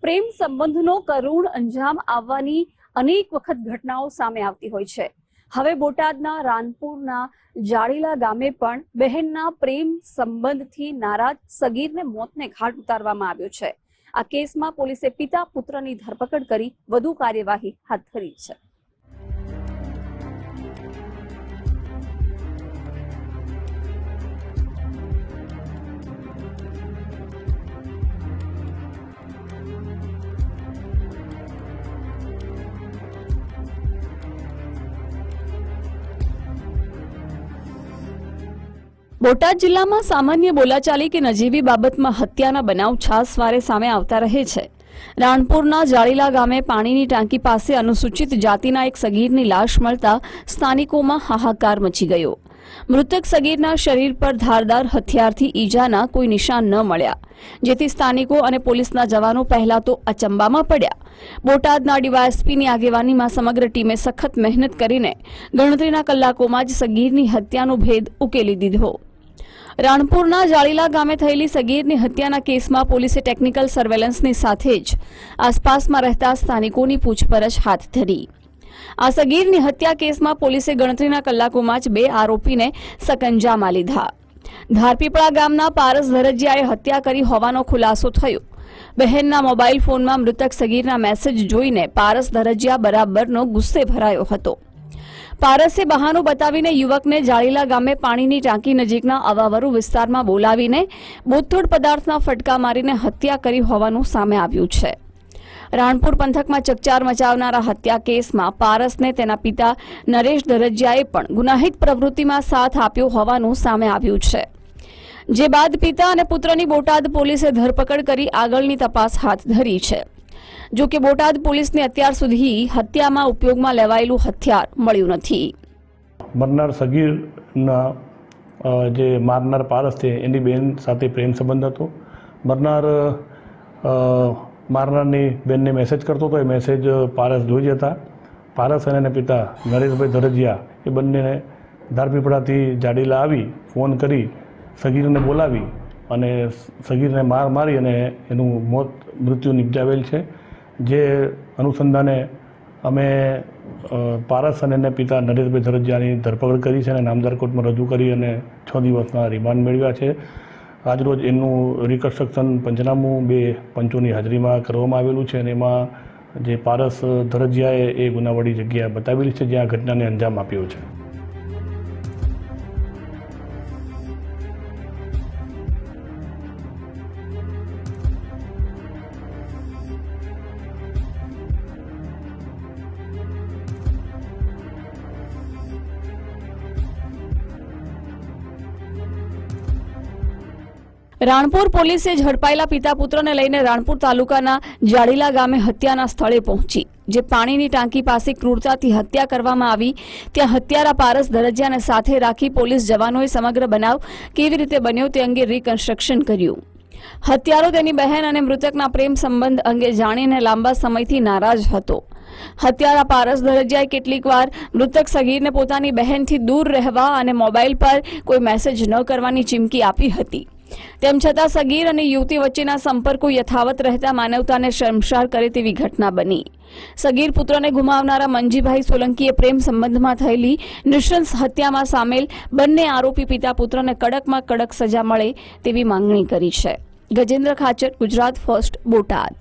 પ્રેમ સંબંધનો કરુણ અંજામ આવવાની અનેક વખત ઘટનાઓ સામે આવતી હોય છે। હવે બોટાદના રાનપુરના જાડીલા ગામે પણ બહેનના પ્રેમ સંબંધથી નારાજ સગીરને મોતને ઘાટ ઉતારવામાં આવ્યો છે। આ કેસમાં પોલીસે પિતા પુત્રની ધરપકડ કરી વધુ કાર્યવાહી હાથ ધરી છે। બોટાદ જિલ્લામાં સામાન્ય બોલાચાલી કે નજીવી બાબતમાં હત્યાના બનાવ છાસવારે સામે આવતા રહે છે। રાણપુરના જાડીલા ગામે પાણીની ટાંકી પાસે અનુસૂચિત જાતિના એક સગીરની લાશ મળતા સ્થાનિકોમાં હાહાકાર મચી ગયો। મૃતક સગીરના શરીર પર ધારદાર હથિયારથી ઈજાના કોઈ નિશાન ન મળ્યા, જેથી સ્થાનિકો અને પોલીસના જવાનો પહેલા તો અચંબામાં પડ્યા। બોટાદના ડીવાયએસપીની આગેવાનીમાં સમગ્ર ટીમે સખત મહેનત કરીને ગણતરીના કલાકોમાં જ સગીરની હત્યાનો ભેદ ઉકેલી દીધો। રાણપુરના જાડીલા ગામે થયેલી સગીરની હત્યાના કેસમાં પોલીસે ટેકનિકલ સર્વેલન્સની સાથે જ આસપાસમાં રહેતા સ્થાનિકોની પૂછપરછ હાથ ધરી। આ સગીરની હત્યા કેસમાં પોલીસે ગણતરીના કલાકોમાં જ 2 આરોપીને સકંજામાં લીધા। ધારપીપળા ગામના પારસ ધરજીયાએ હત્યા કરી હોવાનો ખુલાસો થયો। બહેનના મોબાઈલ ફોનમાં મૃતક સગીરના મેસેજ જોઈને પારસ ધરજીયા બરાબરનો ગુસ્સે ભરાયો હતો। પારસે બહાનું બતાવીને યુવકને જાડીલા ગામે પાણીની ટાંકી નજીકના અવાવરુ વિસ્તારમાં બોલાવીને બોથડ પદાર્થના ફટકા મારીને હત્યા કરી હોવાનું સામે આવ્યું છે। રાણપુર પંથકમાં ચકચાર મચાવનારા હત્યા કેસમાં પારસને તેના પિતા નરેશ ધરજીયાએ પણ ગુનાહિત પ્રવૃત્તિમાં સાથ આપ્યો હોવાનું સામે આવ્યું છે, જે બાદ પિતા અને પુત્રની બોટાદ પોલીસે ધરપકડ કરી આગળની તપાસ હાથ ધરી છે। જો કે બોટાદ પોલીસને અત્યાર સુધી હત્યામાં ઉપયોગમાં લેવાયેલું હથિયાર મળ્યું નથી। મરનાર સગીરના જે મારનાર પારસ છે એની બેન સાથે પ્રેમ સંબંધ હતો। મરનાર મારનારની બેનને મેસેજ કરતો હતો, એ મેસેજ પારસ જોઈ જતા પારસ અને એના પિતા નરેશભાઈ ધરજીયા એ બંનેને ધારપીપળાથી જાડીલા આવી ફોન કરી સગીરને બોલાવી અને સગીરને મારી અને એનું મૃત્યુ નિપજાવેલ છે। જે અનુસંધાને અમે પારસ અને એના પિતા નરેશભાઈ ધરજીયાની ધરપકડ કરી છે અને નામદાર કોર્ટમાં રજૂ કરી અને 6 દિવસના રિમાન્ડ મેળવ્યા છે। આજરોજ એનું રિકન્સ્ટ્રક્શન પંચનામું 2 પંચોની હાજરીમાં કરવામાં આવેલું છે અને એમાં જે પારસ ધરજીયાએ એ ગુનાવાળી જગ્યા બતાવેલી છે જ્યાં ઘટનાને અંજામ આપ્યો છે। રાણપુર પોલીસે ઝડપાયેલા પિતા પુત્રને લઈને રાણપુર તાલુકાના જાડીલા ગામે હત્યાના સ્થળે પહોંચી, જે પાણીની ટાંકી પાસે ક્રૂરતાથી હત્યા કરવામાં આવી ત્યાં હત્યારા પારસ ધરજીયાને સાથે રાખી પોલીસ જવાનોએ સમગ્ર બનાવ કેવી રીતે બન્યો તે અંગે રિકન્સ્ટ્રક્શન કર્યું। હત્યારો તેની બહેન અને મૃતકના પ્રેમ સંબંધ અંગે જાણીને લાંબા સમયથી નારાજ હતો। હત્યારા પારસ ધરજીયાએ કેટલીક વાર મૃતક સગીરને પોતાની બહેનથી દૂર રહેવા અને મોબાઈલ પર કોઈ મેસેજ ન કરવાની ચીમકી આપી હતી। તેમ છતાં સગીર અને યુવતી વચ્ચેના સંપર્કો યથાવત રહેતા માનવતાને શર્મસાર કરે તેવી ઘટના બની। સગીર પુત્રને ગુમાવનારા મંજીભાઈ સોલંકીએ પ્રેમ સંબંધમાં થયેલી નૃશંસ હત્યામાં સામેલ બંને આરોપી પિતા પુત્રને કડકમાં કડક સજા મળે તેવી માંગણી કરી છે। ગજેન્દ્ર ખાચર, ગુજરાત ફર્સ્ટ, બોટાદ।